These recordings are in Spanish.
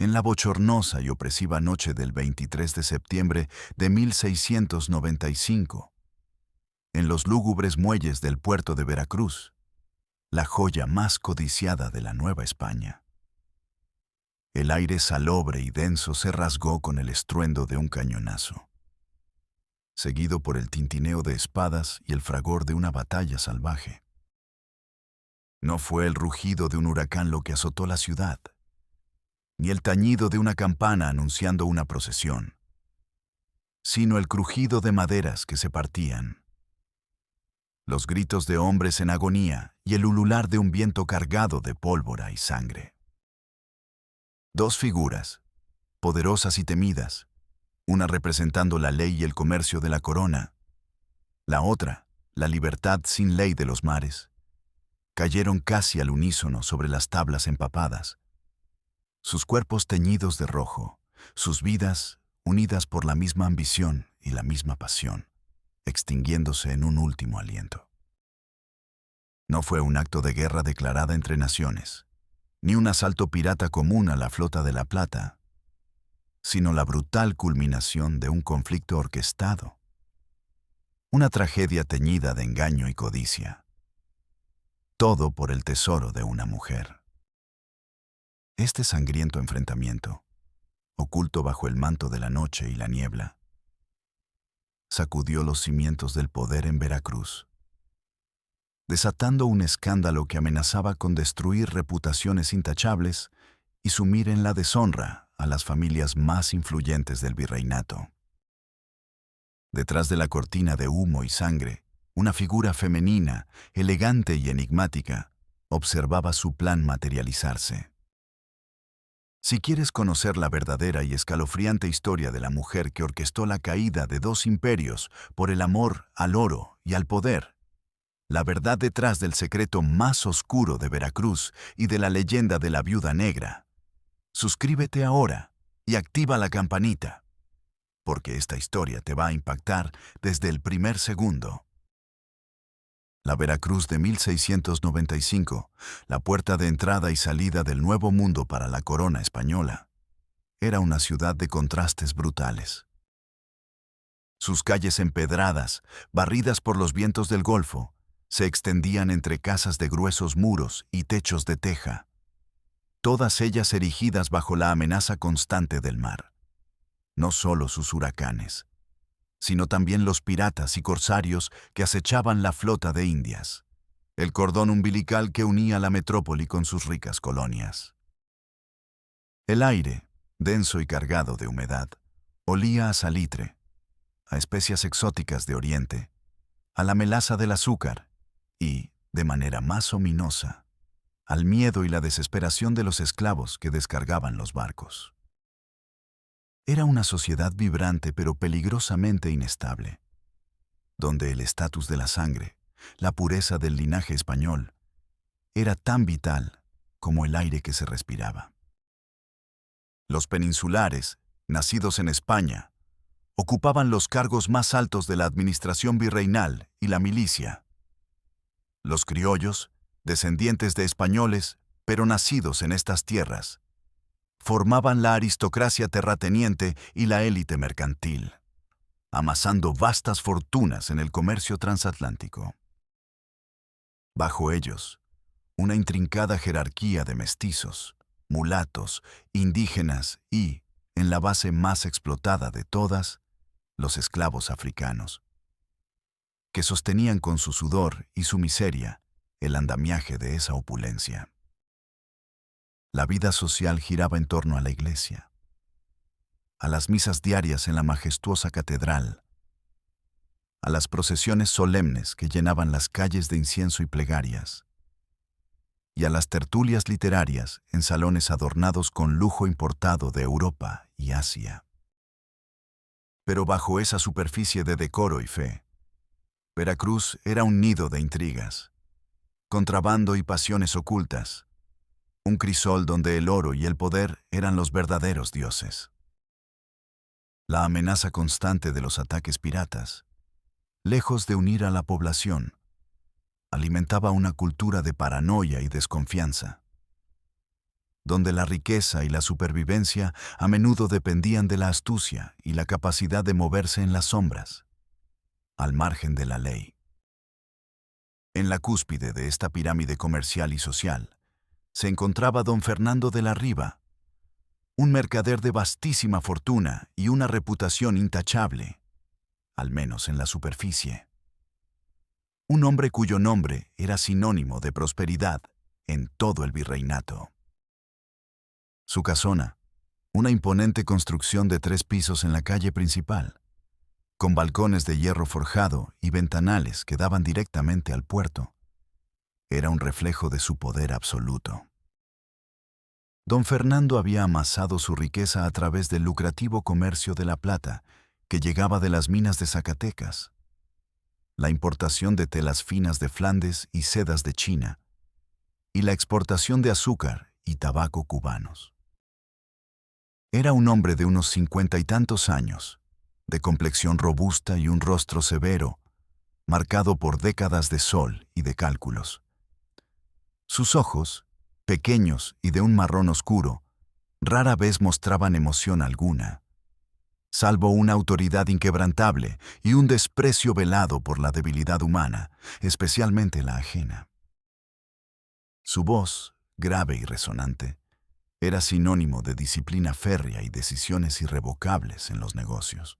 En la bochornosa y opresiva noche del 23 de septiembre de 1695, en los lúgubres muelles del puerto de Veracruz, la joya más codiciada de la Nueva España. El aire salobre y denso se rasgó con el estruendo de un cañonazo, seguido por el tintineo de espadas y el fragor de una batalla salvaje. No fue el rugido de un huracán lo que azotó la ciudad, ni el tañido de una campana anunciando una procesión, sino el crujido de maderas que se partían, los gritos de hombres en agonía y el ulular de un viento cargado de pólvora y sangre. Dos figuras, poderosas y temidas, una representando la ley y el comercio de la corona, la otra, la libertad sin ley de los mares, cayeron casi al unísono sobre las tablas empapadas, sus cuerpos teñidos de rojo, sus vidas unidas por la misma ambición y la misma pasión, extinguiéndose en un último aliento. No fue un acto de guerra declarada entre naciones, ni un asalto pirata común a la flota de la Plata, sino la brutal culminación de un conflicto orquestado, una tragedia teñida de engaño y codicia, todo por el tesoro de una mujer. Este sangriento enfrentamiento, oculto bajo el manto de la noche y la niebla, sacudió los cimientos del poder en Veracruz, desatando un escándalo que amenazaba con destruir reputaciones intachables y sumir en la deshonra a las familias más influyentes del virreinato. Detrás de la cortina de humo y sangre, una figura femenina, elegante y enigmática, observaba su plan materializarse. Si quieres conocer la verdadera y escalofriante historia de la mujer que orquestó la caída de dos imperios por el amor al oro y al poder, la verdad detrás del secreto más oscuro de Veracruz y de la leyenda de la Viuda Negra, suscríbete ahora y activa la campanita, porque esta historia te va a impactar desde el primer segundo. La Veracruz de 1695, la puerta de entrada y salida del Nuevo Mundo para la corona española, era una ciudad de contrastes brutales. Sus calles empedradas, barridas por los vientos del Golfo, se extendían entre casas de gruesos muros y techos de teja, todas ellas erigidas bajo la amenaza constante del mar. No solo sus huracanes, sino también los piratas y corsarios que acechaban la flota de Indias, el cordón umbilical que unía la metrópoli con sus ricas colonias. El aire, denso y cargado de humedad, olía a salitre, a especias exóticas de Oriente, a la melaza del azúcar y, de manera más ominosa, al miedo y la desesperación de los esclavos que descargaban los barcos. Era una sociedad vibrante pero peligrosamente inestable, donde el estatus de la sangre, la pureza del linaje español, era tan vital como el aire que se respiraba. Los peninsulares, nacidos en España, ocupaban los cargos más altos de la administración virreinal y la milicia. Los criollos, descendientes de españoles, pero nacidos en estas tierras, formaban la aristocracia terrateniente y la élite mercantil, amasando vastas fortunas en el comercio transatlántico. Bajo ellos, una intrincada jerarquía de mestizos, mulatos, indígenas y, en la base más explotada de todas, los esclavos africanos, que sostenían con su sudor y su miseria el andamiaje de esa opulencia. La vida social giraba en torno a la iglesia, a las misas diarias en la majestuosa catedral, a las procesiones solemnes que llenaban las calles de incienso y plegarias, y a las tertulias literarias en salones adornados con lujo importado de Europa y Asia. Pero bajo esa superficie de decoro y fe, Veracruz era un nido de intrigas, contrabando y pasiones ocultas, un crisol donde el oro y el poder eran los verdaderos dioses. La amenaza constante de los ataques piratas, lejos de unir a la población, alimentaba una cultura de paranoia y desconfianza. donde la riqueza y la supervivencia a menudo dependían de la astucia y la capacidad de moverse en las sombras, al margen de la ley. En la cúspide de esta pirámide comercial y social, se encontraba don Fernando de la Riva, un mercader de vastísima fortuna y una reputación intachable, al menos en la superficie. Un hombre cuyo nombre era sinónimo de prosperidad en todo el virreinato. Su casona, una imponente construcción de 3 pisos en la calle principal, con balcones de hierro forjado y ventanales que daban directamente al puerto, era un reflejo de su poder absoluto. Don Fernando había amasado su riqueza a través del lucrativo comercio de la plata que llegaba de las minas de Zacatecas, la importación de telas finas de Flandes y sedas de China, y la exportación de azúcar y tabaco cubanos. Era un hombre de unos 50 y tantos años, de complexión robusta y un rostro severo, marcado por décadas de sol y de cálculos. Sus ojos, pequeños y de un marrón oscuro, rara vez mostraban emoción alguna, salvo una autoridad inquebrantable y un desprecio velado por la debilidad humana, especialmente la ajena. Su voz, grave y resonante, era sinónimo de disciplina férrea y decisiones irrevocables en los negocios.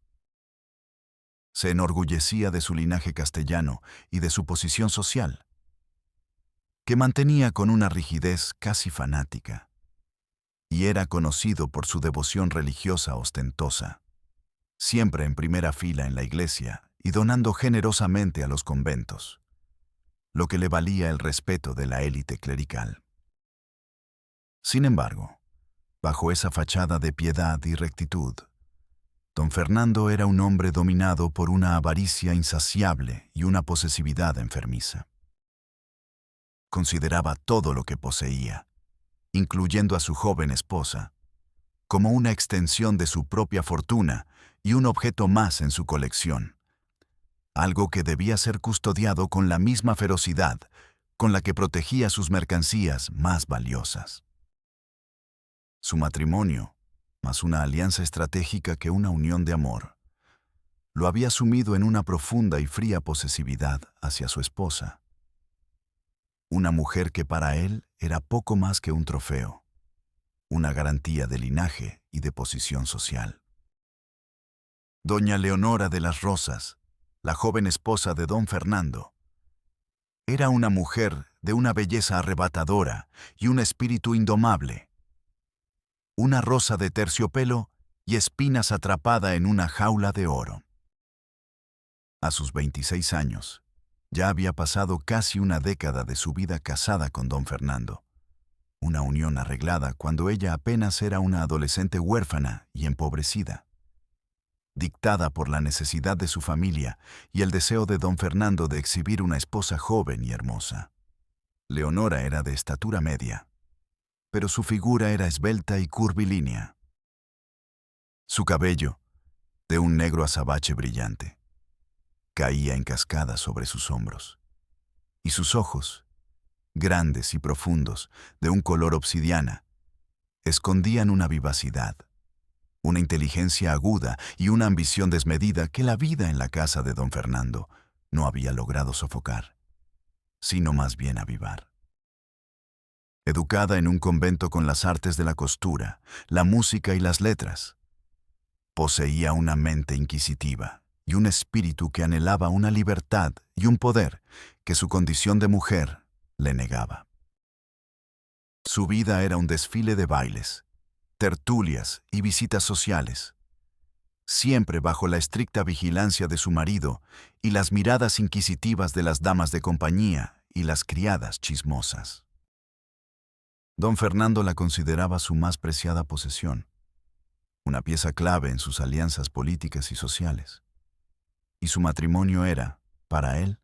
Se enorgullecía de su linaje castellano y de su posición social, que mantenía con una rigidez casi fanática, y era conocido por su devoción religiosa ostentosa, siempre en primera fila en la iglesia y donando generosamente a los conventos, lo que le valía el respeto de la élite clerical. Sin embargo, bajo esa fachada de piedad y rectitud, don Fernando era un hombre dominado por una avaricia insaciable y una posesividad enfermiza. Consideraba todo lo que poseía, incluyendo a su joven esposa, como una extensión de su propia fortuna y un objeto más en su colección, algo que debía ser custodiado con la misma ferocidad con la que protegía sus mercancías más valiosas. Su matrimonio, más una alianza estratégica que una unión de amor, lo había sumido en una profunda y fría posesividad hacia su esposa, una mujer que para él era poco más que un trofeo, una garantía de linaje y de posición social. Doña Leonora de las Rosas, la joven esposa de don Fernando, era una mujer de una belleza arrebatadora y un espíritu indomable, una rosa de terciopelo y espinas atrapada en una jaula de oro. A sus 26 años, ya había pasado casi una década de su vida casada con don Fernando, una unión arreglada cuando ella apenas era una adolescente huérfana y empobrecida, dictada por la necesidad de su familia y el deseo de don Fernando de exhibir una esposa joven y hermosa. Leonora era de estatura media, pero su figura era esbelta y curvilínea. Su cabello, de un negro azabache brillante, caía en cascada sobre sus hombros, y sus ojos, grandes y profundos, de un color obsidiana, escondían una vivacidad, una inteligencia aguda y una ambición desmedida que la vida en la casa de don Fernando no había logrado sofocar, sino más bien avivar. Educada en un convento con las artes de la costura, la música y las letras, poseía una mente inquisitiva y un espíritu que anhelaba una libertad y un poder que su condición de mujer le negaba. Su vida era un desfile de bailes, tertulias y visitas sociales, siempre bajo la estricta vigilancia de su marido y las miradas inquisitivas de las damas de compañía y las criadas chismosas. Don Fernando la consideraba su más preciada posesión, una pieza clave en sus alianzas políticas y sociales, y su matrimonio era, para él,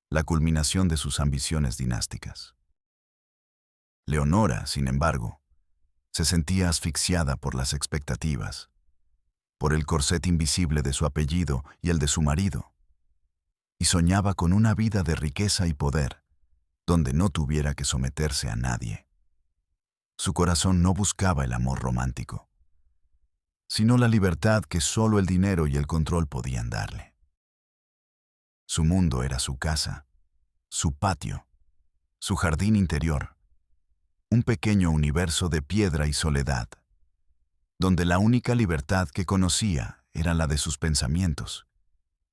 la culminación de sus ambiciones dinásticas. Leonora, sin embargo, se sentía asfixiada por las expectativas, por el corset invisible de su apellido y el de su marido, y soñaba con una vida de riqueza y poder, donde no tuviera que someterse a nadie. Su corazón no buscaba el amor romántico, sino la libertad que solo el dinero y el control podían darle. Su mundo era su casa, su patio, su jardín interior, un pequeño universo de piedra y soledad, donde la única libertad que conocía era la de sus pensamientos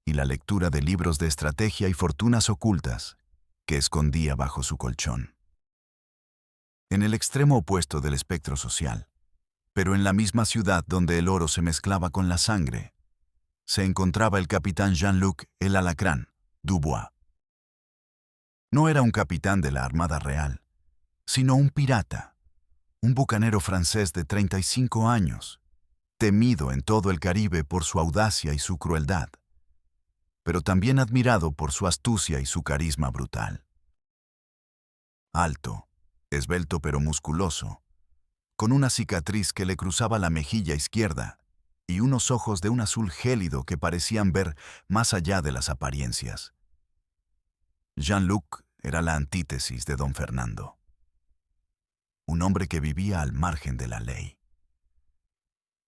y la lectura de libros de estrategia y fortunas ocultas que escondía bajo su colchón. En el extremo opuesto del espectro social, pero en la misma ciudad donde el oro se mezclaba con la sangre, se encontraba el capitán Jean-Luc el Alacrán Dubois. No era un capitán de la Armada Real, sino un pirata, un bucanero francés de 35 años, temido en todo el Caribe por su audacia y su crueldad, pero también admirado por su astucia y su carisma brutal. Alto, esbelto pero musculoso, con una cicatriz que le cruzaba la mejilla izquierda y unos ojos de un azul gélido que parecían ver más allá de las apariencias. Jean-Luc era la antítesis de don Fernando. Un hombre que vivía al margen de la ley,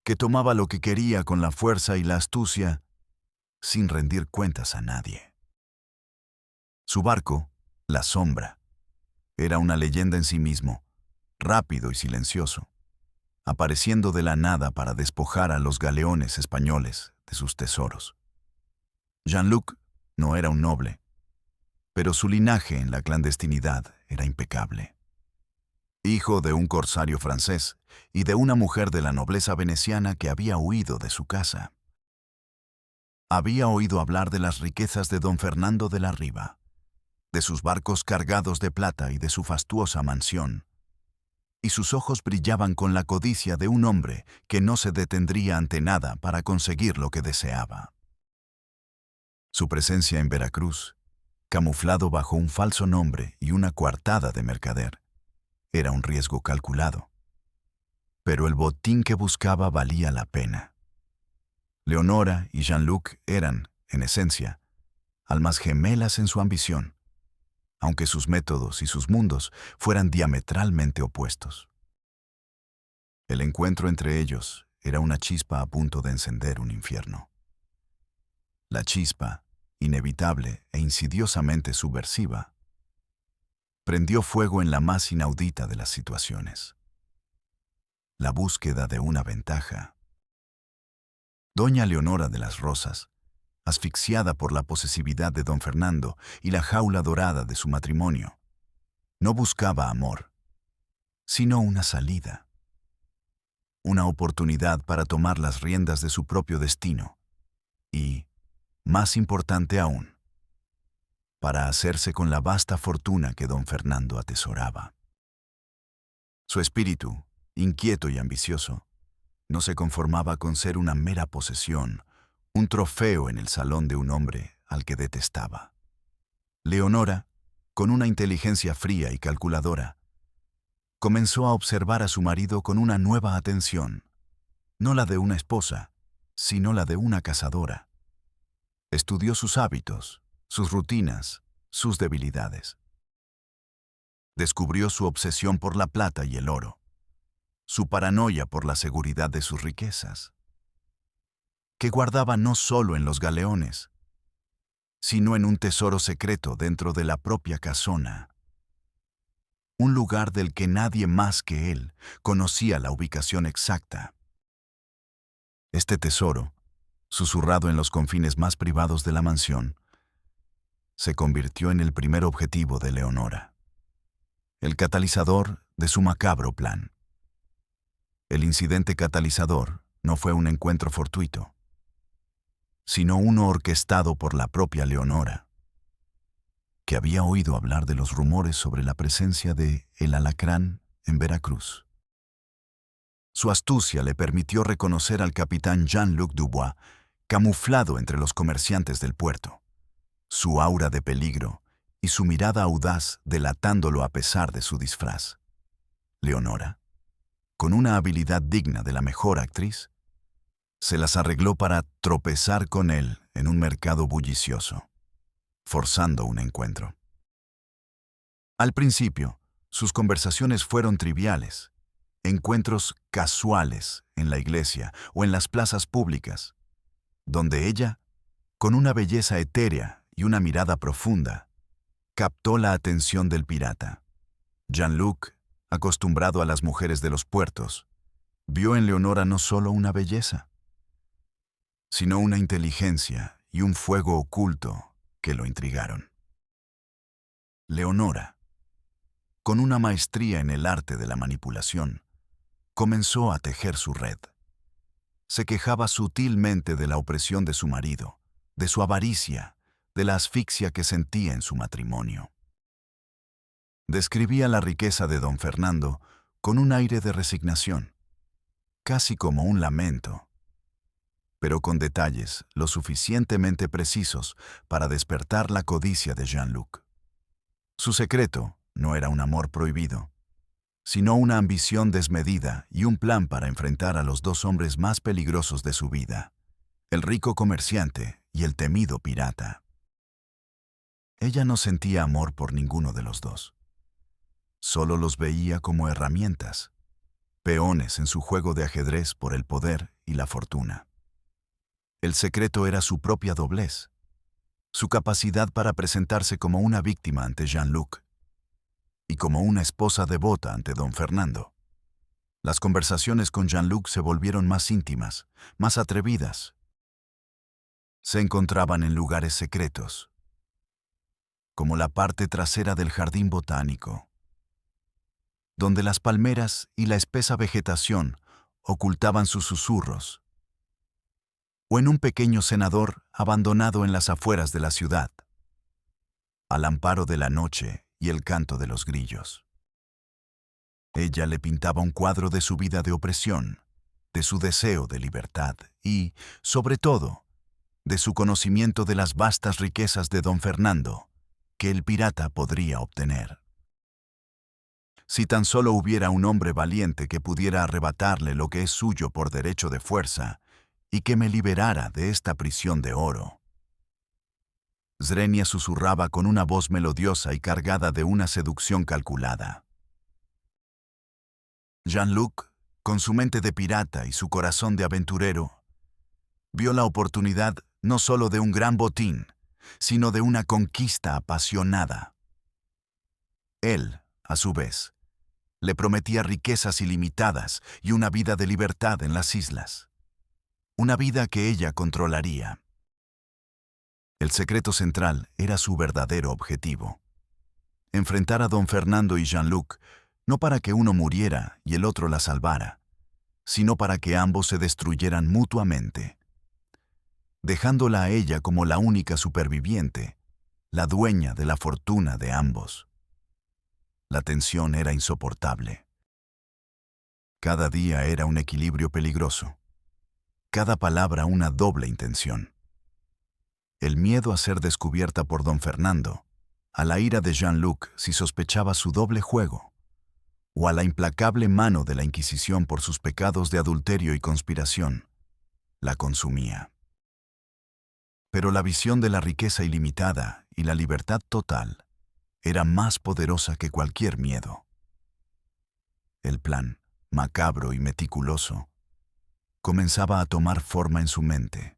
que tomaba lo que quería con la fuerza y la astucia sin rendir cuentas a nadie. Su barco, la Sombra, era una leyenda en sí mismo, rápido y silencioso, apareciendo de la nada para despojar a los galeones españoles de sus tesoros. Jean-Luc no era un noble, pero su linaje en la clandestinidad era impecable. Hijo de un corsario francés y de una mujer de la nobleza veneciana que había huido de su casa. Había oído hablar de las riquezas de don Fernando de la Riva, de sus barcos cargados de plata y de su fastuosa mansión, y sus ojos brillaban con la codicia de un hombre que no se detendría ante nada para conseguir lo que deseaba. Su presencia en Veracruz, camuflado bajo un falso nombre y una coartada de mercader, era un riesgo calculado, pero el botín que buscaba valía la pena. Leonora y Jean-Luc eran, en esencia, almas gemelas en su ambición, aunque sus métodos y sus mundos fueran diametralmente opuestos. El encuentro entre ellos era una chispa a punto de encender un infierno. La chispa, inevitable e insidiosamente subversiva, prendió fuego en la más inaudita de las situaciones: la búsqueda de una ventaja. Doña Leonora de las Rosas, asfixiada por la posesividad de don Fernando y la jaula dorada de su matrimonio, no buscaba amor, sino una salida, una oportunidad para tomar las riendas de su propio destino y, más importante aún, para hacerse con la vasta fortuna que don Fernando atesoraba. Su espíritu, inquieto y ambicioso, no se conformaba con ser una mera posesión, un trofeo en el salón de un hombre al que detestaba. Leonora, con una inteligencia fría y calculadora, comenzó a observar a su marido con una nueva atención, no la de una esposa, sino la de una cazadora. Estudió sus hábitos, sus rutinas, sus debilidades. Descubrió su obsesión por la plata y el oro, su paranoia por la seguridad de sus riquezas, que guardaba no solo en los galeones, sino en un tesoro secreto dentro de la propia casona, un lugar del que nadie más que él conocía la ubicación exacta. Este tesoro, susurrado en los confines más privados de la mansión, se convirtió en el primer objetivo de Leonora, el catalizador de su macabro plan. El incidente catalizador no fue un encuentro fortuito, sino uno orquestado por la propia Leonora, que había oído hablar de los rumores sobre la presencia de El Alacrán en Veracruz. Su astucia le permitió reconocer al capitán Jean-Luc Dubois, camuflado entre los comerciantes del puerto, su aura de peligro y su mirada audaz delatándolo a pesar de su disfraz. Leonora, con una habilidad digna de la mejor actriz, se las arregló para tropezar con él en un mercado bullicioso, forzando un encuentro. Al principio, sus conversaciones fueron triviales, encuentros casuales en la iglesia o en las plazas públicas, donde ella, con una belleza etérea y una mirada profunda, captó la atención del pirata. Jean-Luc, acostumbrado a las mujeres de los puertos, vio en Leonora no solo una belleza, sino una inteligencia y un fuego oculto que lo intrigaron. Leonora, con una maestría en el arte de la manipulación, comenzó a tejer su red. Se quejaba sutilmente de la opresión de su marido, de su avaricia, de la asfixia que sentía en su matrimonio. Describía la riqueza de don Fernando con un aire de resignación, casi como un lamento, pero con detalles lo suficientemente precisos para despertar la codicia de Jean-Luc. Su secreto no era un amor prohibido, sino una ambición desmedida y un plan para enfrentar a los dos hombres más peligrosos de su vida, el rico comerciante y el temido pirata. Ella no sentía amor por ninguno de los dos. Solo los veía como herramientas, peones en su juego de ajedrez por el poder y la fortuna. El secreto era su propia doblez, su capacidad para presentarse como una víctima ante Jean-Luc y como una esposa devota ante don Fernando. Las conversaciones con Jean-Luc se volvieron más íntimas, más atrevidas. Se encontraban en lugares secretos, como la parte trasera del jardín botánico, donde las palmeras y la espesa vegetación ocultaban sus susurros, o en un pequeño cenador abandonado en las afueras de la ciudad, al amparo de la noche y el canto de los grillos. Ella le pintaba un cuadro de su vida de opresión, de su deseo de libertad y, sobre todo, de su conocimiento de las vastas riquezas de don Fernando que el pirata podría obtener. Si tan solo hubiera un hombre valiente que pudiera arrebatarle lo que es suyo por derecho de fuerza y que me liberara de esta prisión de oro. Zrenia susurraba con una voz melodiosa y cargada de una seducción calculada. Jean-Luc, con su mente de pirata y su corazón de aventurero, vio la oportunidad no solo de un gran botín, sino de una conquista apasionada. Él, a su vez, le prometía riquezas ilimitadas y una vida de libertad en las islas. Una vida que ella controlaría. El secreto central era su verdadero objetivo: enfrentar a don Fernando y Jean-Luc, no para que uno muriera y el otro la salvara, sino para que ambos se destruyeran mutuamente, dejándola a ella como la única superviviente, la dueña de la fortuna de ambos. La tensión era insoportable. Cada día era un equilibrio peligroso. Cada palabra una doble intención. El miedo a ser descubierta por don Fernando, a la ira de Jean-Luc si sospechaba su doble juego, o a la implacable mano de la Inquisición por sus pecados de adulterio y conspiración, la consumía. Pero la visión de la riqueza ilimitada y la libertad total era más poderosa que cualquier miedo. El plan, macabro y meticuloso, comenzaba a tomar forma en su mente.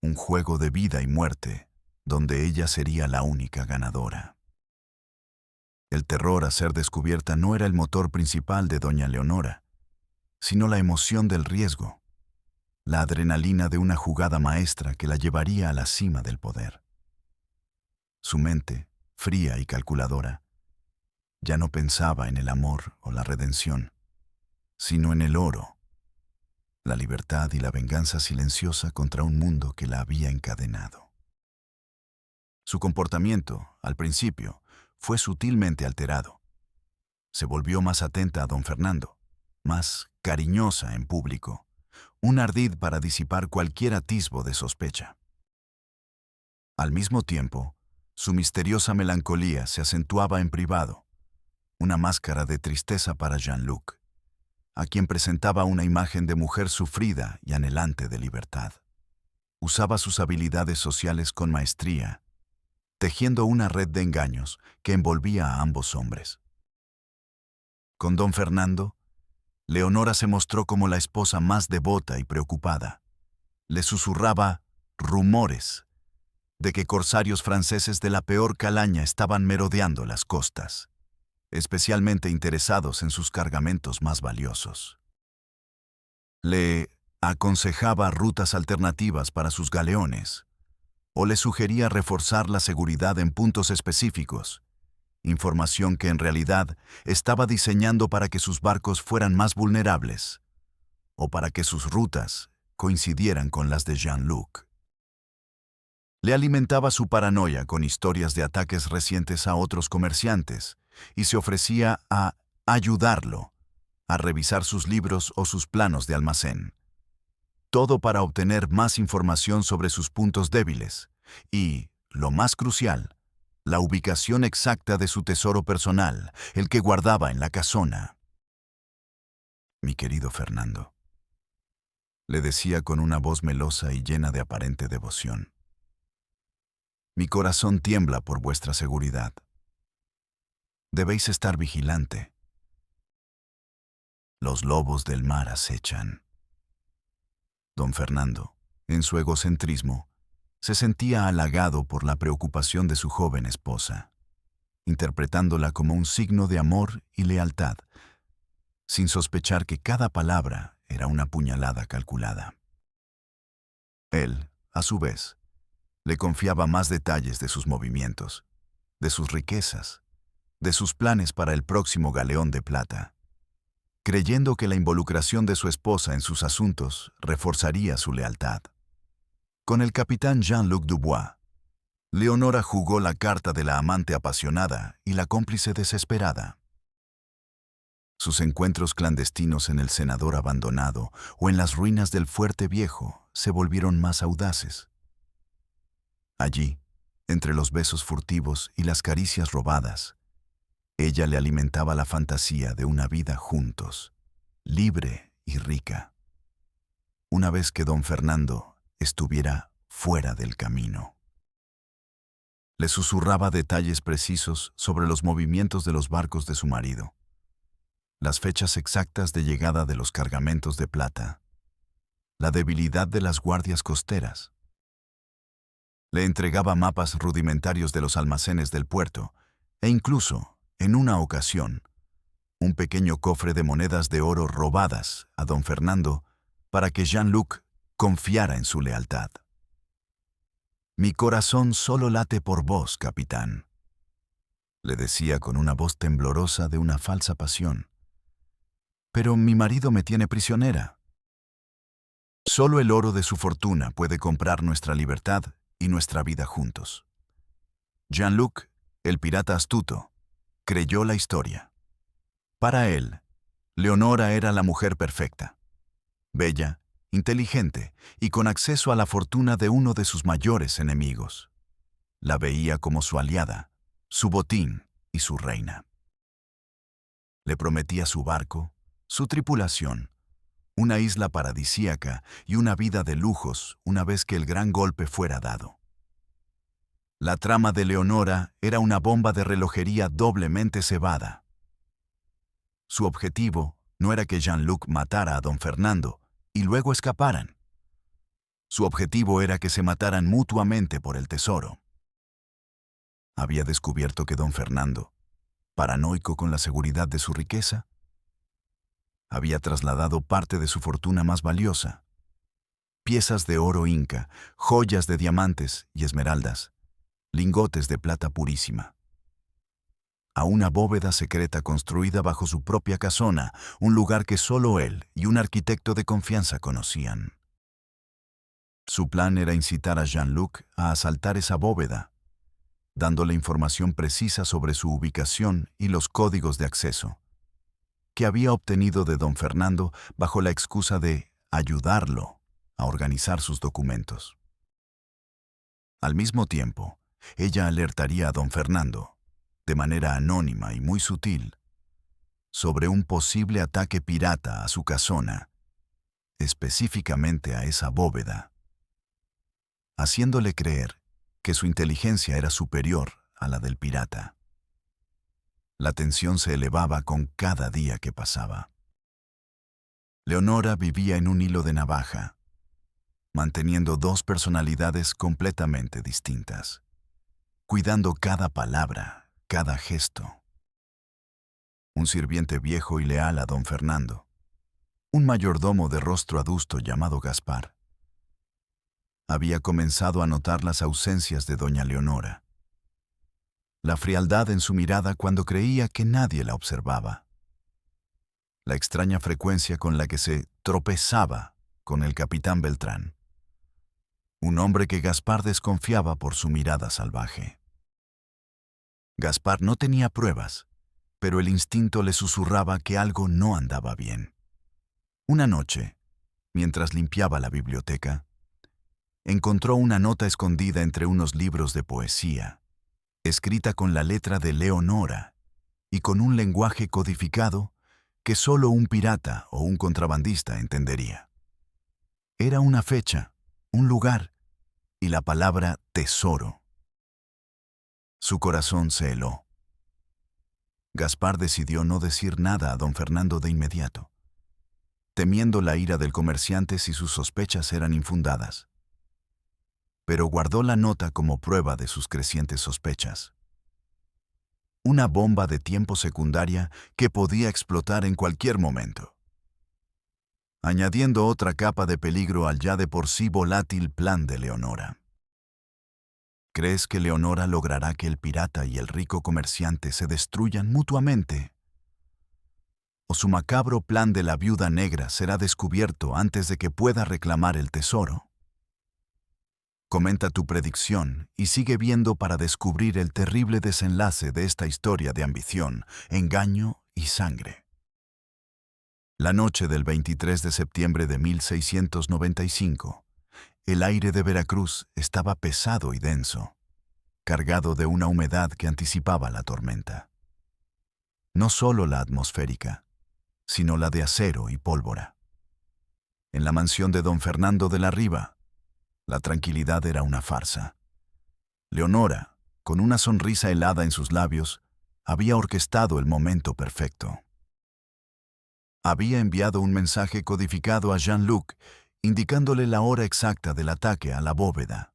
Un juego de vida y muerte, donde ella sería la única ganadora. El terror a ser descubierta no era el motor principal de doña Leonora, sino la emoción del riesgo, la adrenalina de una jugada maestra que la llevaría a la cima del poder. Su mente, fría y calculadora, ya no pensaba en el amor o la redención, sino en el oro, la libertad y la venganza silenciosa contra un mundo que la había encadenado. Su comportamiento, al principio, fue sutilmente alterado. Se volvió más atenta a don Fernando, más cariñosa en público, un ardid para disipar cualquier atisbo de sospecha. Al mismo tiempo, su misteriosa melancolía se acentuaba en privado, una máscara de tristeza para Jean-Luc, a quien presentaba una imagen de mujer sufrida y anhelante de libertad. Usaba sus habilidades sociales con maestría, tejiendo una red de engaños que envolvía a ambos hombres. Con don Fernando, Leonora se mostró como la esposa más devota y preocupada. Le susurraba rumores de que corsarios franceses de la peor calaña estaban merodeando las costas, especialmente interesados en sus cargamentos más valiosos. Le aconsejaba rutas alternativas para sus galeones, o le sugería reforzar la seguridad en puntos específicos, información que en realidad estaba diseñando para que sus barcos fueran más vulnerables, o para que sus rutas coincidieran con las de Jean-Luc. Le alimentaba su paranoia con historias de ataques recientes a otros comerciantes y se ofrecía a ayudarlo a revisar sus libros o sus planos de almacén. Todo para obtener más información sobre sus puntos débiles y, lo más crucial, la ubicación exacta de su tesoro personal, el que guardaba en la casona. Mi querido Fernando, le decía con una voz melosa y llena de aparente devoción. Mi corazón tiembla por vuestra seguridad. Debéis estar vigilante. Los lobos del mar acechan. Don Fernando, en su egocentrismo, se sentía halagado por la preocupación de su joven esposa, interpretándola como un signo de amor y lealtad, sin sospechar que cada palabra era una puñalada calculada. Él, a su vez, le confiaba más detalles de sus movimientos, de sus riquezas, de sus planes para el próximo galeón de plata, creyendo que la involucración de su esposa en sus asuntos reforzaría su lealtad. Con el capitán Jean-Luc Dubois, Leonora jugó la carta de la amante apasionada y la cómplice desesperada. Sus encuentros clandestinos en el cenador abandonado o en las ruinas del fuerte viejo se volvieron más audaces. Allí, entre los besos furtivos y las caricias robadas, ella le alimentaba la fantasía de una vida juntos, libre y rica, una vez que don Fernando estuviera fuera del camino. Le susurraba detalles precisos sobre los movimientos de los barcos de su marido, las fechas exactas de llegada de los cargamentos de plata, la debilidad de las guardias costeras. Le entregaba mapas rudimentarios de los almacenes del puerto e incluso, en una ocasión, un pequeño cofre de monedas de oro robadas a don Fernando para que Jean-Luc confiara en su lealtad. «Mi corazón solo late por vos, capitán», le decía con una voz temblorosa de una falsa pasión. «Pero mi marido me tiene prisionera. Solo el oro de su fortuna puede comprar nuestra libertad y nuestra vida juntos». Jean-Luc, el pirata astuto, creyó la historia. Para él, Leonora era la mujer perfecta, bella, inteligente y con acceso a la fortuna de uno de sus mayores enemigos. La veía como su aliada, su botín y su reina. Le prometía su barco, su tripulación, una isla paradisíaca y una vida de lujos una vez que el gran golpe fuera dado. La trama de Leonora era una bomba de relojería doblemente cebada. Su objetivo no era que Jean-Luc matara a don Fernando y luego escaparan. Su objetivo era que se mataran mutuamente por el tesoro. Había descubierto que don Fernando, paranoico con la seguridad de su riqueza, había trasladado parte de su fortuna más valiosa, piezas de oro inca, joyas de diamantes y esmeraldas, lingotes de plata purísima, a una bóveda secreta construida bajo su propia casona, un lugar que solo él y un arquitecto de confianza conocían. Su plan era incitar a Jean-Luc a asaltar esa bóveda, dándole información precisa sobre su ubicación y los códigos de acceso, que había obtenido de don Fernando bajo la excusa de ayudarlo a organizar sus documentos. Al mismo tiempo, ella alertaría a don Fernando, de manera anónima y muy sutil, sobre un posible ataque pirata a su casona, específicamente a esa bóveda, haciéndole creer que su inteligencia era superior a la del pirata. La tensión se elevaba con cada día que pasaba. Leonora vivía en un hilo de navaja, manteniendo dos personalidades completamente distintas, cuidando cada palabra, cada gesto. Un sirviente viejo y leal a don Fernando, un mayordomo de rostro adusto llamado Gaspar, había comenzado a notar las ausencias de doña Leonora, la frialdad en su mirada cuando creía que nadie la observaba, la extraña frecuencia con la que se tropezaba con el capitán Beltrán, un hombre que Gaspar desconfiaba por su mirada salvaje. Gaspar no tenía pruebas, pero el instinto le susurraba que algo no andaba bien. Una noche, mientras limpiaba la biblioteca, encontró una nota escondida entre unos libros de poesía, escrita con la letra de Leonora y con un lenguaje codificado que solo un pirata o un contrabandista entendería. Era una fecha, un lugar y la palabra tesoro. Su corazón se heló. Gaspar decidió no decir nada a don Fernando de inmediato, temiendo la ira del comerciante si sus sospechas eran infundadas. Pero guardó la nota como prueba de sus crecientes sospechas. Una bomba de tiempo secundaria que podía explotar en cualquier momento, añadiendo otra capa de peligro al ya de por sí volátil plan de Leonora. ¿Crees que Leonora logrará que el pirata y el rico comerciante se destruyan mutuamente? ¿O su macabro plan de la viuda negra será descubierto antes de que pueda reclamar el tesoro? Comenta tu predicción y sigue viendo para descubrir el terrible desenlace de esta historia de ambición, engaño y sangre. La noche del 23 de septiembre de 1695, el aire de Veracruz estaba pesado y denso, cargado de una humedad que anticipaba la tormenta. No solo la atmosférica, sino la de acero y pólvora. En la mansión de don Fernando de la Riva, la tranquilidad era una farsa. Leonora, con una sonrisa helada en sus labios, había orquestado el momento perfecto. Había enviado un mensaje codificado a Jean-Luc, indicándole la hora exacta del ataque a la bóveda,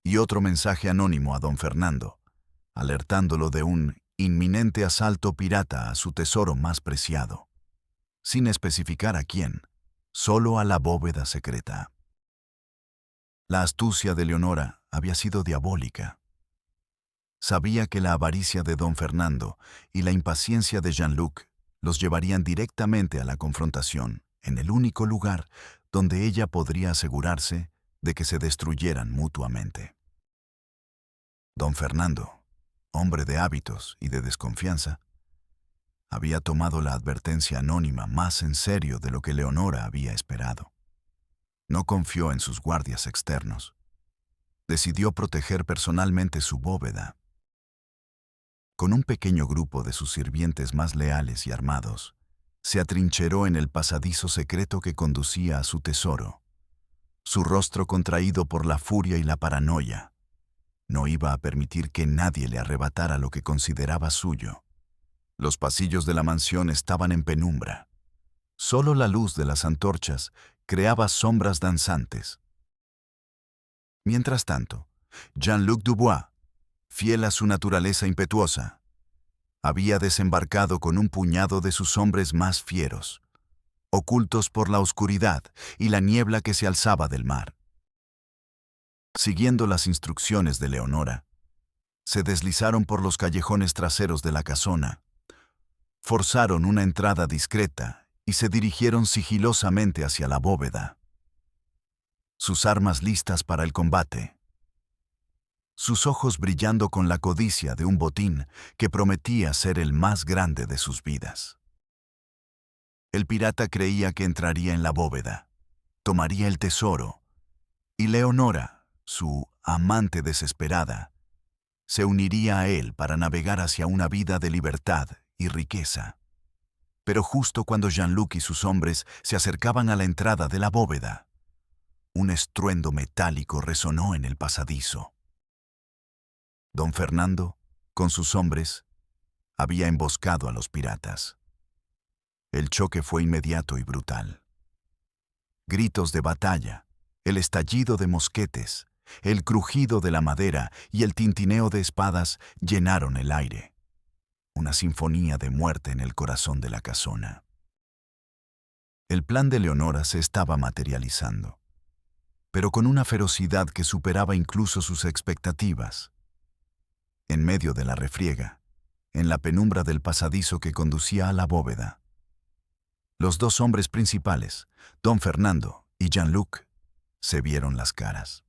y otro mensaje anónimo a don Fernando, alertándolo de un inminente asalto pirata a su tesoro más preciado, sin especificar a quién, solo a la bóveda secreta. La astucia de Leonora había sido diabólica. Sabía que la avaricia de don Fernando y la impaciencia de Jean-Luc los llevarían directamente a la confrontación, en el único lugar donde ella podría asegurarse de que se destruyeran mutuamente. Don Fernando, hombre de hábitos y de desconfianza, había tomado la advertencia anónima más en serio de lo que Leonora había esperado. No confió en sus guardias externos. Decidió proteger personalmente su bóveda. Con un pequeño grupo de sus sirvientes más leales y armados, se atrincheró en el pasadizo secreto que conducía a su tesoro, su rostro contraído por la furia y la paranoia. No iba a permitir que nadie le arrebatara lo que consideraba suyo. Los pasillos de la mansión estaban en penumbra. Solo la luz de las antorchas creaba sombras danzantes. Mientras tanto, Jean-Luc Dubois, fiel a su naturaleza impetuosa, había desembarcado con un puñado de sus hombres más fieros, ocultos por la oscuridad y la niebla que se alzaba del mar. Siguiendo las instrucciones de Leonora, se deslizaron por los callejones traseros de la casona, forzaron una entrada discreta y se dirigieron sigilosamente hacia la bóveda, sus armas listas para el combate, sus ojos brillando con la codicia de un botín que prometía ser el más grande de sus vidas. El pirata creía que entraría en la bóveda, tomaría el tesoro, y Leonora, su amante desesperada, se uniría a él para navegar hacia una vida de libertad y riqueza. Pero justo cuando Jean-Luc y sus hombres se acercaban a la entrada de la bóveda, un estruendo metálico resonó en el pasadizo. Don Fernando, con sus hombres, había emboscado a los piratas. El choque fue inmediato y brutal. Gritos de batalla, el estallido de mosquetes, el crujido de la madera y el tintineo de espadas llenaron el aire. Una sinfonía de muerte en el corazón de la casona. El plan de Leonora se estaba materializando, pero con una ferocidad que superaba incluso sus expectativas. En medio de la refriega, en la penumbra del pasadizo que conducía a la bóveda, los dos hombres principales, Don Fernando y Jean-Luc, se vieron las caras.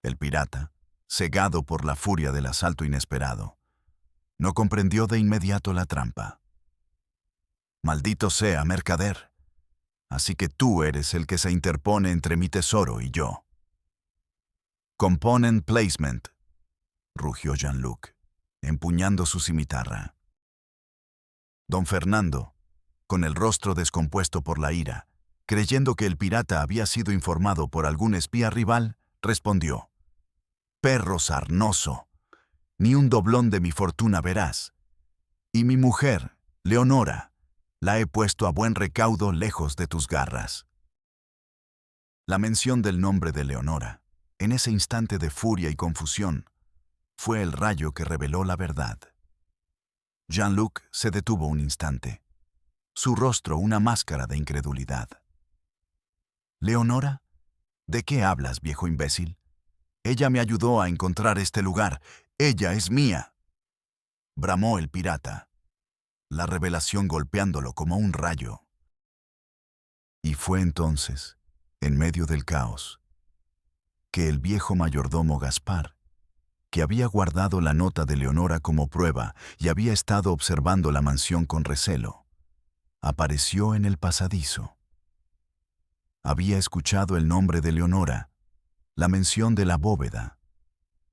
El pirata, cegado por la furia del asalto inesperado, no comprendió de inmediato la trampa. «Maldito sea, mercader. Así que tú eres el que se interpone entre mi tesoro y yo». «Component placement», rugió Jean-Luc, empuñando su cimitarra. Don Fernando, con el rostro descompuesto por la ira, creyendo que el pirata había sido informado por algún espía rival, respondió: «Perro sarnoso, ni un doblón de mi fortuna verás. Y mi mujer, Leonora, la he puesto a buen recaudo lejos de tus garras». La mención del nombre de Leonora, en ese instante de furia y confusión, fue el rayo que reveló la verdad. Jean-Luc se detuvo un instante, su rostro una máscara de incredulidad. «¿Leonora? ¿De qué hablas, viejo imbécil? Ella me ayudó a encontrar este lugar. Ella es mía», bramó el pirata, la revelación golpeándolo como un rayo. Y fue entonces, en medio del caos, que el viejo mayordomo Gaspar, que había guardado la nota de Leonora como prueba y había estado observando la mansión con recelo, apareció en el pasadizo. Había escuchado el nombre de Leonora, la mención de la bóveda,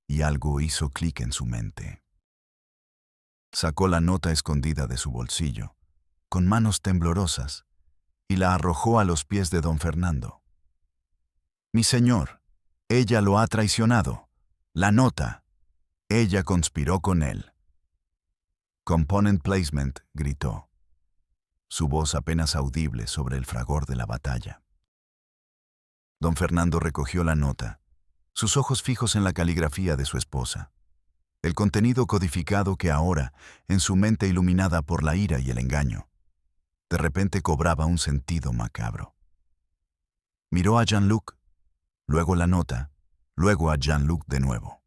y algo hizo clic en su mente. Sacó la nota escondida de su bolsillo, con manos temblorosas, y la arrojó a los pies de don Fernando. «Mi señor, ella lo ha traicionado. La nota. Ella conspiró con él». «Component placement», gritó, su voz apenas audible sobre el fragor de la batalla. Don Fernando recogió la nota, sus ojos fijos en la caligrafía de su esposa, el contenido codificado que ahora, en su mente iluminada por la ira y el engaño, de repente cobraba un sentido macabro. Miró a Jean-Luc, luego la nota, luego a Jean-Luc de nuevo.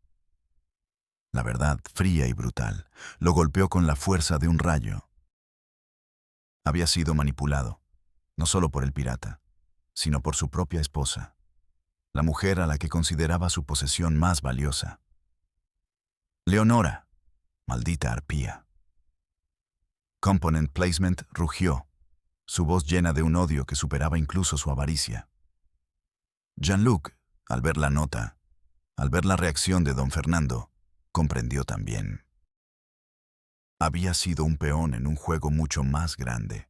La verdad, fría y brutal, lo golpeó con la fuerza de un rayo. Había sido manipulado, no solo por el pirata, sino por su propia esposa, la mujer a la que consideraba su posesión más valiosa. «Leonora, maldita arpía». Component placement rugió, su voz llena de un odio que superaba incluso su avaricia. Jean-Luc, al ver la nota, al ver la reacción de don Fernando, comprendió también. Había sido un peón en un juego mucho más grande.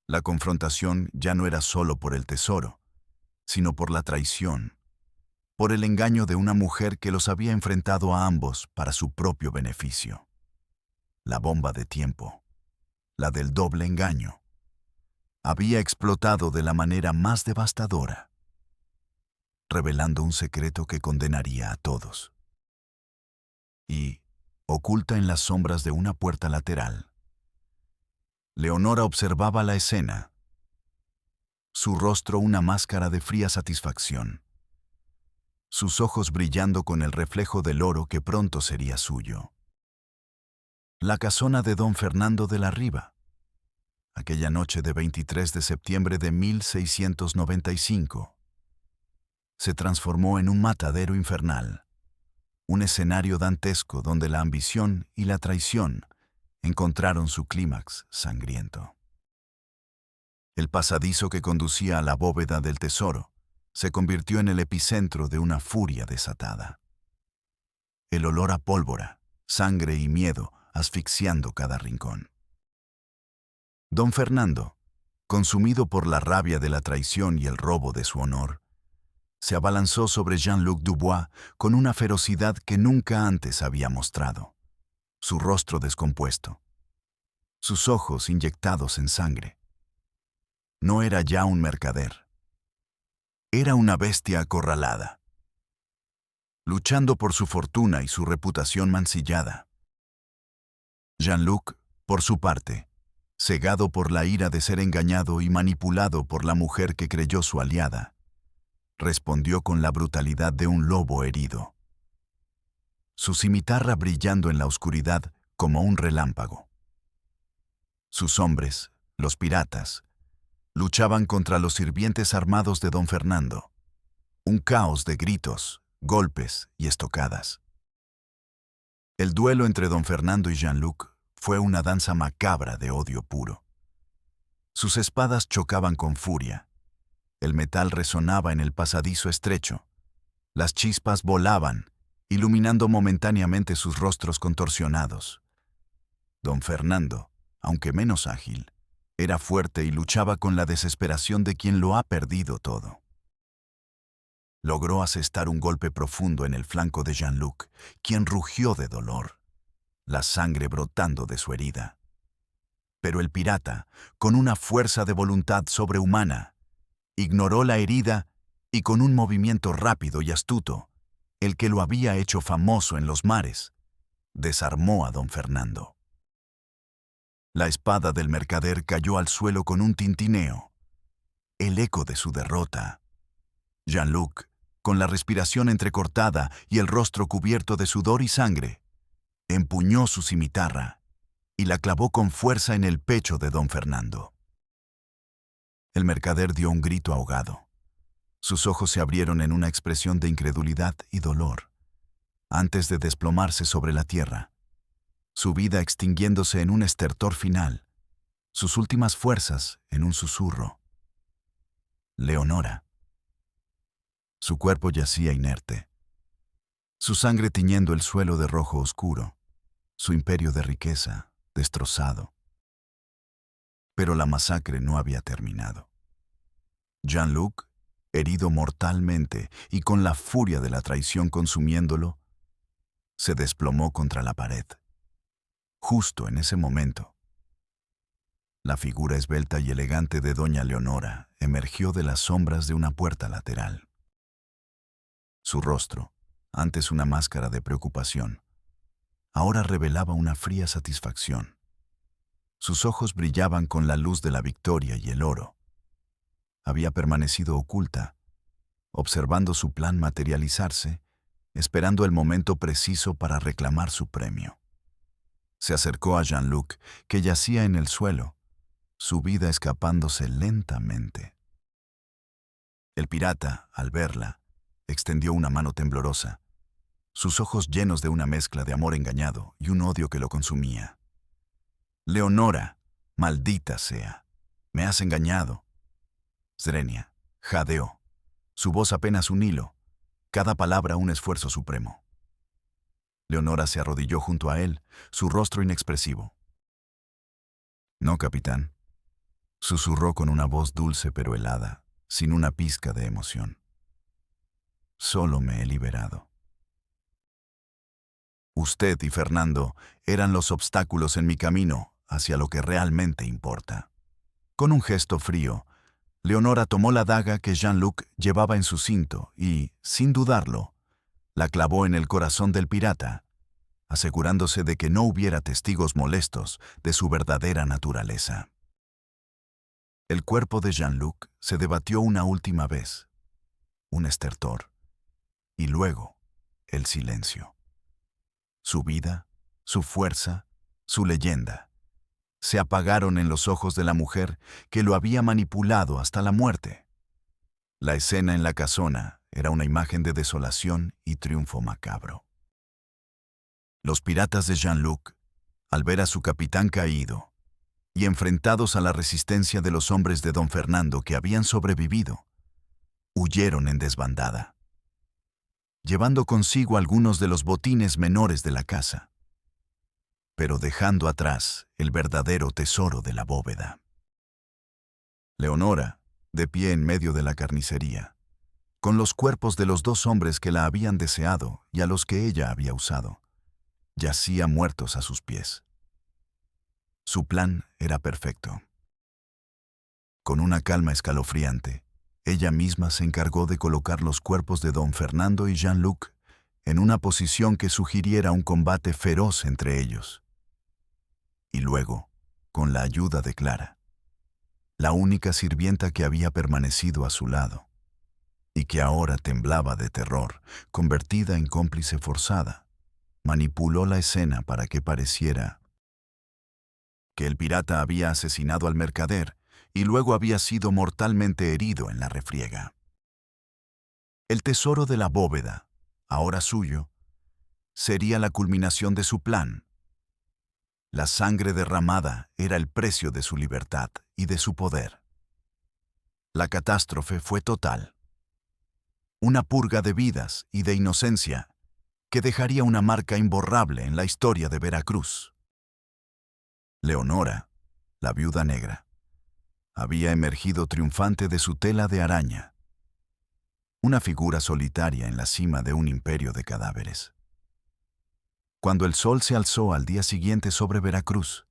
La confrontación ya no era solo por el tesoro, sino por la traición, por el engaño de una mujer que los había enfrentado a ambos para su propio beneficio. La bomba de tiempo, la del doble engaño, había explotado de la manera más devastadora, revelando un secreto que condenaría a todos. Y, oculta en las sombras de una puerta lateral, Leonora observaba la escena, su rostro una máscara de fría satisfacción, sus ojos brillando con el reflejo del oro que pronto sería suyo. La casona de don Fernando de la Riva, aquella noche de 23 de septiembre de 1695, se transformó en un matadero infernal, un escenario dantesco donde la ambición y la traición encontraron su clímax sangriento. El pasadizo que conducía a la bóveda del tesoro se convirtió en el epicentro de una furia desatada. El olor a pólvora, sangre y miedo asfixiando cada rincón. Don Fernando, consumido por la rabia de la traición y el robo de su honor, se abalanzó sobre Jean-Luc Dubois con una ferocidad que nunca antes había mostrado. su rostro descompuesto, sus ojos inyectados en sangre. No era ya un mercader. Era una bestia acorralada, luchando por su fortuna y su reputación mancillada. Jean-Luc, por su parte, cegado por la ira de ser engañado y manipulado por la mujer que creyó su aliada, respondió con la brutalidad de un lobo herido, su cimitarra brillando en la oscuridad como un relámpago. Sus hombres, los piratas, luchaban contra los sirvientes armados de don Fernando. Un caos de gritos, golpes y estocadas. El duelo entre don Fernando y Jean-Luc fue una danza macabra de odio puro. Sus espadas chocaban con furia. El metal resonaba en el pasadizo estrecho. Las chispas volaban, iluminando momentáneamente sus rostros contorsionados. Don Fernando, aunque menos ágil, era fuerte y luchaba con la desesperación de quien lo ha perdido todo. Logró asestar un golpe profundo en el flanco de Jean-Luc, quien rugió de dolor, la sangre brotando de su herida. Pero el pirata, con una fuerza de voluntad sobrehumana, ignoró la herida y con un movimiento rápido y astuto, el que lo había hecho famoso en los mares, desarmó a don Fernando. La espada del mercader cayó al suelo con un tintineo, el eco de su derrota. Jean-Luc, con la respiración entrecortada y el rostro cubierto de sudor y sangre, empuñó su cimitarra y la clavó con fuerza en el pecho de don Fernando. El mercader dio un grito ahogado. Sus ojos se abrieron en una expresión de incredulidad y dolor, antes de desplomarse sobre la tierra, su vida extinguiéndose en un estertor final, sus últimas fuerzas en un susurro. Leonora. Su cuerpo yacía inerte, su sangre tiñendo el suelo de rojo oscuro, su imperio de riqueza destrozado. Pero la masacre no había terminado. Jean-Luc, herido mortalmente y con la furia de la traición consumiéndolo, se desplomó contra la pared. Justo en ese momento, la figura esbelta y elegante de doña Leonora emergió de las sombras de una puerta lateral. Su rostro, antes una máscara de preocupación, ahora revelaba una fría satisfacción. Sus ojos brillaban con la luz de la victoria y el oro. Había permanecido oculta, observando su plan materializarse, esperando el momento preciso para reclamar su premio. Se acercó a Jean-Luc, que yacía en el suelo, su vida escapándose lentamente. El pirata, al verla, extendió una mano temblorosa, sus ojos llenos de una mezcla de amor engañado y un odio que lo consumía. «Leonora, maldita sea, me has engañado». Srenia jadeó, su voz apenas un hilo, cada palabra un esfuerzo supremo. Leonora se arrodilló junto a él, su rostro inexpresivo. «No, capitán», susurró con una voz dulce pero helada, sin una pizca de emoción. «Solo me he liberado». Usted y Fernando eran los obstáculos en mi camino hacia lo que realmente importa. Con un gesto frío, Leonora tomó la daga que Jean-Luc llevaba en su cinto y, sin dudarlo, la clavó en el corazón del pirata, asegurándose de que no hubiera testigos molestos de su verdadera naturaleza. El cuerpo de Jean-Luc se debatió una última vez, un estertor, y luego el silencio. Su vida, su fuerza, su leyenda, se apagaron en los ojos de la mujer que lo había manipulado hasta la muerte. La escena en la casona era una imagen de desolación y triunfo macabro. Los piratas de Jean-Luc, al ver a su capitán caído y enfrentados a la resistencia de los hombres de don Fernando que habían sobrevivido, huyeron en desbandada, llevando consigo algunos de los botines menores de la casa, pero dejando atrás el verdadero tesoro de la bóveda. Leonora, de pie en medio de la carnicería, con los cuerpos de los dos hombres que la habían deseado y a los que ella había usado, yacía muertos a sus pies. Su plan era perfecto. Con una calma escalofriante, ella misma se encargó de colocar los cuerpos de don Fernando y Jean-Luc en una posición que sugiriera un combate feroz entre ellos. Y luego, con la ayuda de Clara, la única sirvienta que había permanecido a su lado, y que ahora temblaba de terror, convertida en cómplice forzada, manipuló la escena para que pareciera que el pirata había asesinado al mercader y luego había sido mortalmente herido en la refriega. El tesoro de la bóveda, ahora suyo, sería la culminación de su plan. La sangre derramada era el precio de su libertad y de su poder. La catástrofe fue total. Una purga de vidas y de inocencia que dejaría una marca imborrable en la historia de Veracruz. Leonora, la viuda negra, había emergido triunfante de su tela de araña, una figura solitaria en la cima de un imperio de cadáveres. Cuando el sol se alzó al día siguiente sobre Veracruz,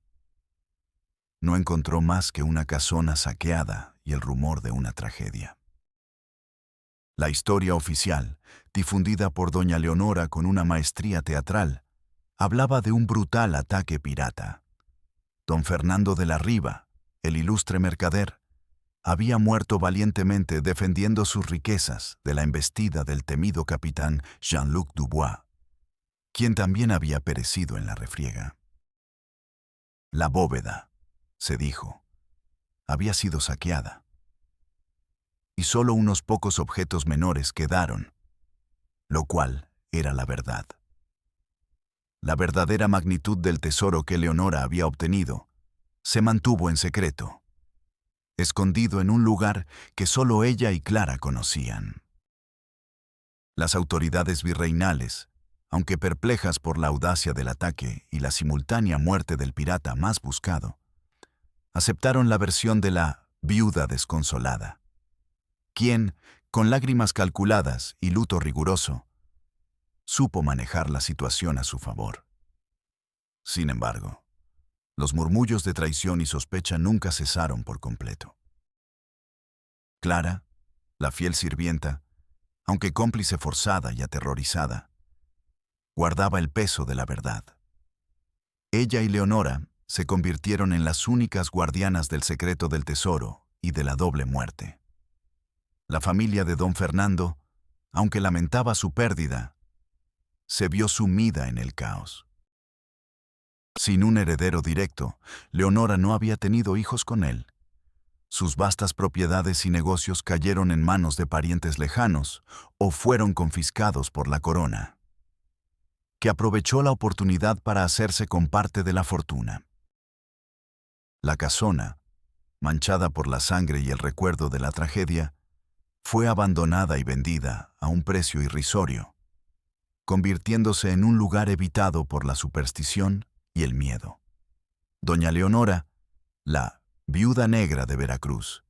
no encontró más que una casona saqueada y el rumor de una tragedia. La historia oficial, difundida por doña Leonora con una maestría teatral, hablaba de un brutal ataque pirata. Don Fernando de la Riva, el ilustre mercader, había muerto valientemente defendiendo sus riquezas de la embestida del temido capitán Jean-Luc Dubois, quien también había perecido en la refriega. La bóveda, se dijo, había sido saqueada, y solo unos pocos objetos menores quedaron, lo cual era la verdad. La verdadera magnitud del tesoro que Leonora había obtenido se mantuvo en secreto, escondido en un lugar que solo ella y Clara conocían. Las autoridades virreinales, aunque perplejas por la audacia del ataque y la simultánea muerte del pirata más buscado, aceptaron la versión de la viuda desconsolada, quien, con lágrimas calculadas y luto riguroso, supo manejar la situación a su favor. Sin embargo, los murmullos de traición y sospecha nunca cesaron por completo. Clara, la fiel sirvienta, aunque cómplice forzada y aterrorizada, guardaba el peso de la verdad. Ella y Leonora se convirtieron en las únicas guardianas del secreto del tesoro y de la doble muerte. La familia de don Fernando, aunque lamentaba su pérdida, se vio sumida en el caos. Sin un heredero directo, Leonora no había tenido hijos con él. Sus vastas propiedades y negocios cayeron en manos de parientes lejanos o fueron confiscados por la corona, que aprovechó la oportunidad para hacerse con parte de la fortuna. La casona, manchada por la sangre y el recuerdo de la tragedia, fue abandonada y vendida a un precio irrisorio, convirtiéndose en un lugar evitado por la superstición y el miedo. Doña Leonora, la viuda negra de Veracruz,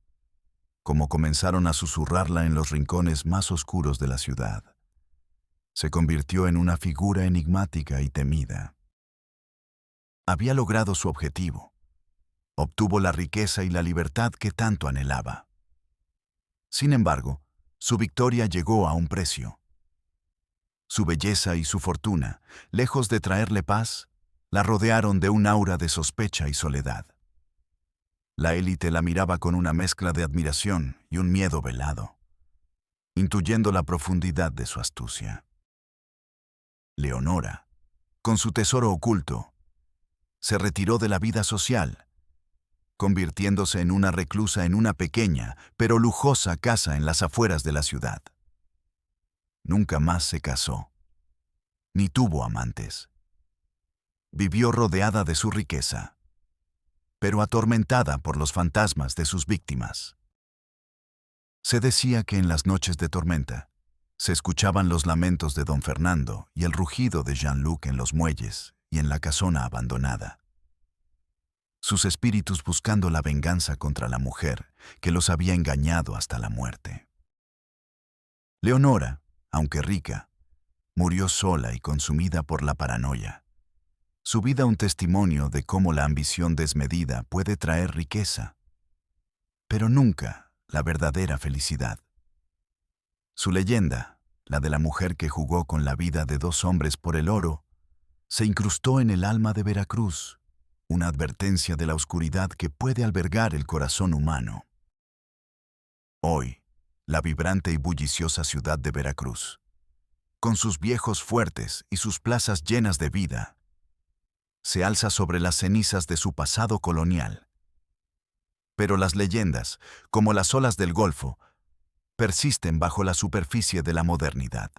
como comenzaron a susurrarla en los rincones más oscuros de la ciudad, se convirtió en una figura enigmática y temida. Había logrado su objetivo. Obtuvo la riqueza y la libertad que tanto anhelaba. Sin embargo, su victoria llegó a un precio. Su belleza y su fortuna, lejos de traerle paz, la rodearon de un aura de sospecha y soledad. La élite la miraba con una mezcla de admiración y un miedo velado, intuyendo la profundidad de su astucia. Leonora, con su tesoro oculto, se retiró de la vida social, convirtiéndose en una reclusa en una pequeña pero lujosa casa en las afueras de la ciudad. Nunca más se casó, ni tuvo amantes. Vivió rodeada de su riqueza, pero atormentada por los fantasmas de sus víctimas. Se decía que en las noches de tormenta se escuchaban los lamentos de don Fernando y el rugido de Jean-Luc en los muelles y en la casona abandonada. Sus espíritus buscando la venganza contra la mujer que los había engañado hasta la muerte. Leonora, aunque rica, murió sola y consumida por la paranoia, Su vida un testimonio de cómo la ambición desmedida puede traer riqueza, pero nunca la verdadera felicidad. Su leyenda, la de la mujer que jugó con la vida de dos hombres por el oro, se incrustó en el alma de Veracruz, una advertencia de la oscuridad que puede albergar el corazón humano. Hoy, la vibrante y bulliciosa ciudad de Veracruz, con sus viejos fuertes y sus plazas llenas de vida, se alza sobre las cenizas de su pasado colonial. Pero las leyendas, como las olas del Golfo, persisten bajo la superficie de la modernidad.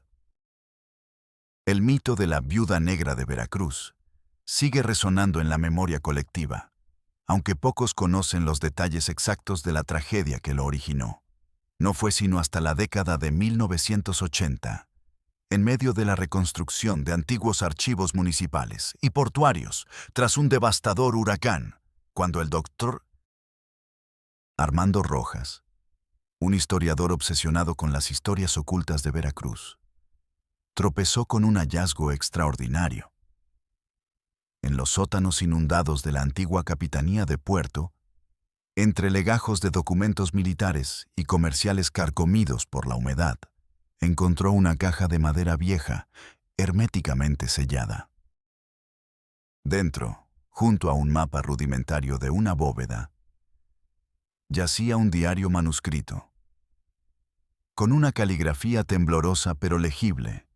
El mito de la Viuda Negra de Veracruz sigue resonando en la memoria colectiva, aunque pocos conocen los detalles exactos de la tragedia que lo originó. No fue sino hasta la década de 1980, en medio de la reconstrucción de antiguos archivos municipales y portuarios tras un devastador huracán, cuando el doctor Armando Rojas, un historiador obsesionado con las historias ocultas de Veracruz, tropezó con un hallazgo extraordinario. En los sótanos inundados de la antigua Capitanía de Puerto, entre legajos de documentos militares y comerciales carcomidos por la humedad, encontró una caja de madera vieja, herméticamente sellada. Dentro, junto a un mapa rudimentario de una bóveda, yacía un diario manuscrito, con una caligrafía temblorosa pero legible,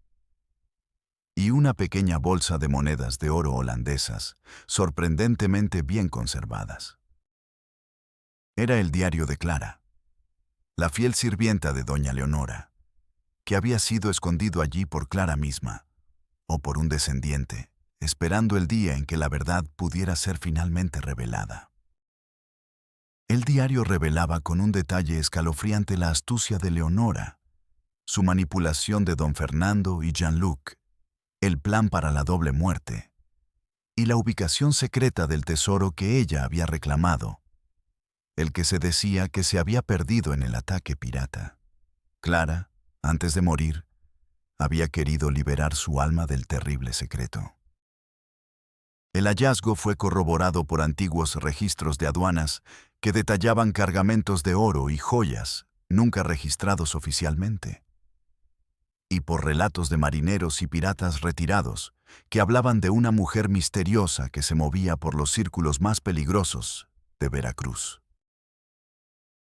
y una pequeña bolsa de monedas de oro holandesas, sorprendentemente bien conservadas. Era el diario de Clara, la fiel sirvienta de doña Leonora, que había sido escondido allí por Clara misma, o por un descendiente, esperando el día en que la verdad pudiera ser finalmente revelada. El diario revelaba con un detalle escalofriante la astucia de Leonora, su manipulación de don Fernando y Jean-Luc, el plan para la doble muerte, y la ubicación secreta del tesoro que ella había reclamado, el que se decía que se había perdido en el ataque pirata. Clara, antes de morir, había querido liberar su alma del terrible secreto. El hallazgo fue corroborado por antiguos registros de aduanas que detallaban cargamentos de oro y joyas nunca registrados oficialmente, y por relatos de marineros y piratas retirados que hablaban de una mujer misteriosa que se movía por los círculos más peligrosos de Veracruz.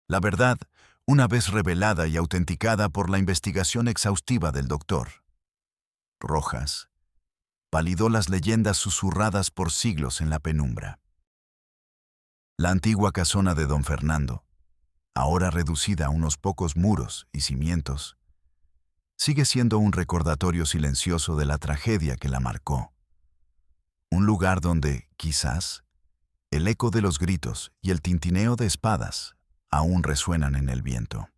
La verdad, una vez revelada y autenticada por la investigación exhaustiva del doctor Rojas, validó las leyendas susurradas por siglos en la penumbra. La antigua casona de don Fernando, ahora reducida a unos pocos muros y cimientos, sigue siendo un recordatorio silencioso de la tragedia que la marcó. Un lugar donde, quizás, el eco de los gritos y el tintineo de espadas aún resuenan en el viento.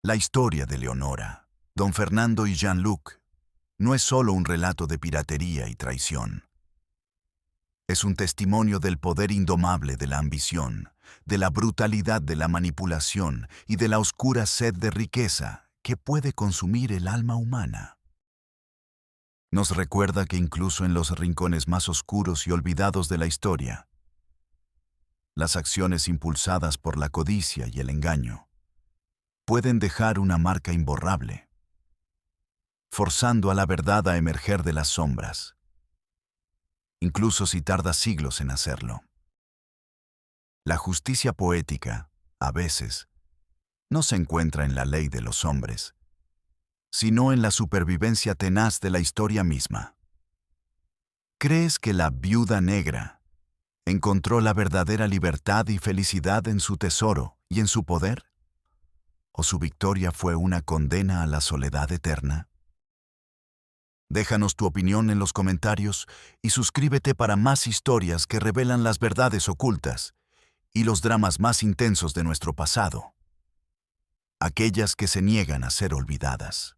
La historia de Leonora, don Fernando y Jean-Luc no es solo un relato de piratería y traición. Es un testimonio del poder indomable de la ambición, de la brutalidad de la manipulación y de la oscura sed de riqueza que puede consumir el alma humana. Nos recuerda que incluso en los rincones más oscuros y olvidados de la historia, las acciones impulsadas por la codicia y el engaño pueden dejar una marca imborrable, forzando a la verdad a emerger de las sombras, incluso si tarda siglos en hacerlo. La justicia poética, a veces, no se encuentra en la ley de los hombres, sino en la supervivencia tenaz de la historia misma. ¿Crees que la Viuda Negra encontró la verdadera libertad y felicidad en su tesoro y en su poder? ¿O su victoria fue una condena a la soledad eterna? Déjanos tu opinión en los comentarios y suscríbete para más historias que revelan las verdades ocultas y los dramas más intensos de nuestro pasado, aquellas que se niegan a ser olvidadas.